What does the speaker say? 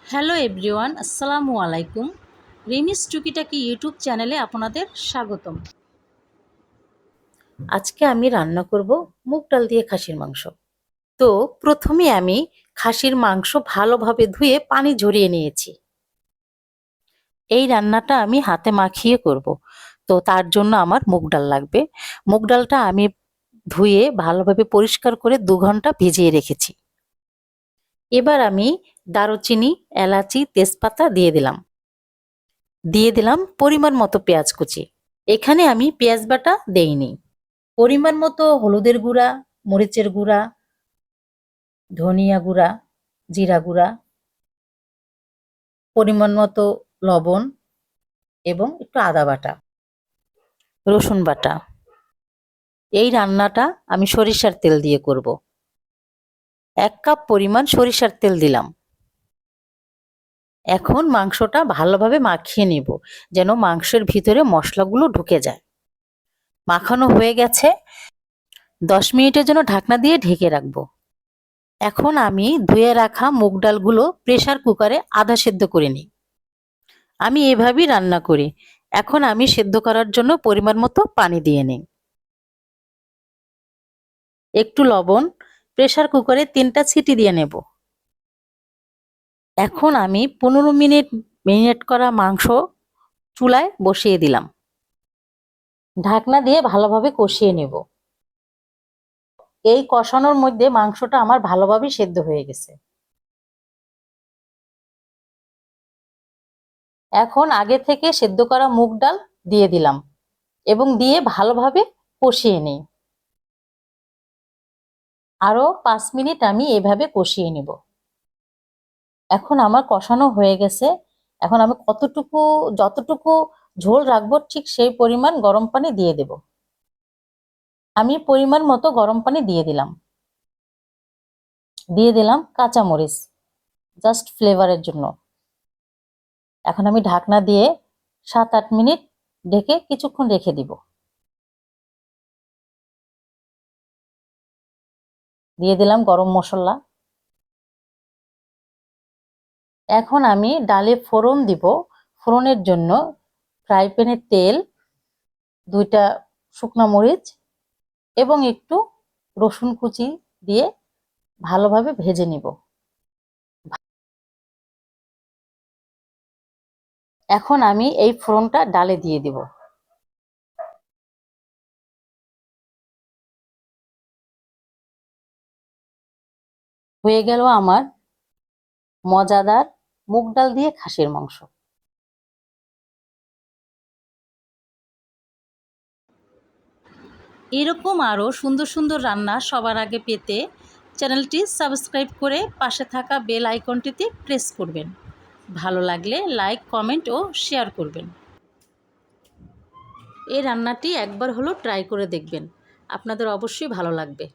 Hello everyone, আসসালামু আলাইকুম। রিমিস টুকিটাকি ইউটিউব চ্যানেলে আপনাদের স্বাগতম। আজকে আমি রান্না করব মুগ ডাল দিয়ে খাসির মাংস। তো প্রথমে আমি খাসির মাংস ভালোভাবে ধুয়ে পানি ঝরিয়ে নিয়েছি। এই রান্নাটা আমি হাতে মাখিয়ে করব। তো তার জন্য আমার মুগ ডাল লাগবে। মুগ ডালটা আমি ধুয়ে ভালোভাবে পরিষ্কার করে 2 ঘন্টা ভিজিয়ে রেখেছি। এবার আমি দারুচিনি, এলাচি, তেজপাতা দিয়ে দিলাম পরিমাণ মতো পেঁয়াজ কুচি। এখানে আমি পেঁয়াজ বাটা দেইনি। পরিমাণ মতো হলুদের গুঁড়া, মরিচের গুঁড়া, ধনিয়া গুঁড়া, জিরা গুঁড়া, পরিমাণ মতো লবণ এবং একটু আদা বাটা, রসুন বাটা। এই রান্নাটা আমি সরিষার তেল দিয়ে করব। 1 কাপ পরিমাণ সরিষার তেল দিলাম। এখন মাংসটা ভালোভাবে মাখিয়ে নেব, যেন মাংসের ভিতরে মশলাগুলো ঢুকে যায়। মাখানো হয়ে গেছে। 10 মিনিটের জন্য ঢাকনা দিয়ে ঢেকে রাখবো। এখন আমি ধুয়ে রাখা মুগ ডালগুলো প্রেসার কুকারে আধা সেদ্ধ করে নিই। আমি এভাবেই রান্না করি। এখন আমি সেদ্ধ করার জন্য পরিমাণ মতো পানি দিয়ে নিই, একটু লবণ। প্রেসার কুকারে 3টা সিটি দিয়ে নেব। এখন আমি 15 মিনিট মেরিনেট করা মাংস চুলায় বসিয়ে দিলাম। ঢাকনা দিয়ে ভালোভাবে কষিয়ে নেব। এই কষানোর মধ্যে মাংসটা আমার ভালোভাবে সেদ্ধ হয়ে গেছে। এখন আগে থেকে সেদ্ধ করা মুগ ডাল দিয়ে দিলাম এবং দিয়ে ভালোভাবে কষিয়ে নিই। আরো 5 মিনিট আমি এভাবে কষিয়ে নিব। এখন আমার কষানো হয়ে গেছে। এখন আমি যতটুকু ঝোল রাখবো ঠিক সেই পরিমাণ গরম পানি দিয়ে দেব। আমি পরিমাণ মতো গরম পানি দিয়ে দিলাম কাঁচামরিচ, জাস্ট ফ্লেভারের জন্য। এখন আমি ঢাকনা দিয়ে 7-8 মিনিট ঢেকে কিছুক্ষণ রেখে দিব। দিয়ে দিলাম গরম মশলা। এখন আমি ডালে ফোড়ন দিব। ফোড়নের জন্য ফ্রাই প্যানে তেল, 2টা শুকনো মরিচ এবং একটু রসুন কুচি দিয়ে ভালোভাবে ভেজে নিব। এখন আমি এই ফোড়নটা ডালে দিয়ে দিব। হয়ে গেল আমার মজাদার মুগ ডাল দিয়ে খাসির মাংস। এরকম আরও সুন্দর সুন্দর রান্না সবার আগে পেতে চ্যানেলটি সাবস্ক্রাইব করে পাশে থাকা বেল আইকনটিতে প্রেস করবেন। ভালো লাগলে লাইক, কমেন্ট ও শেয়ার করবেন। এই রান্নাটি একবার হলো ট্রাই করে দেখবেন, আপনাদের অবশ্যই ভালো লাগবে।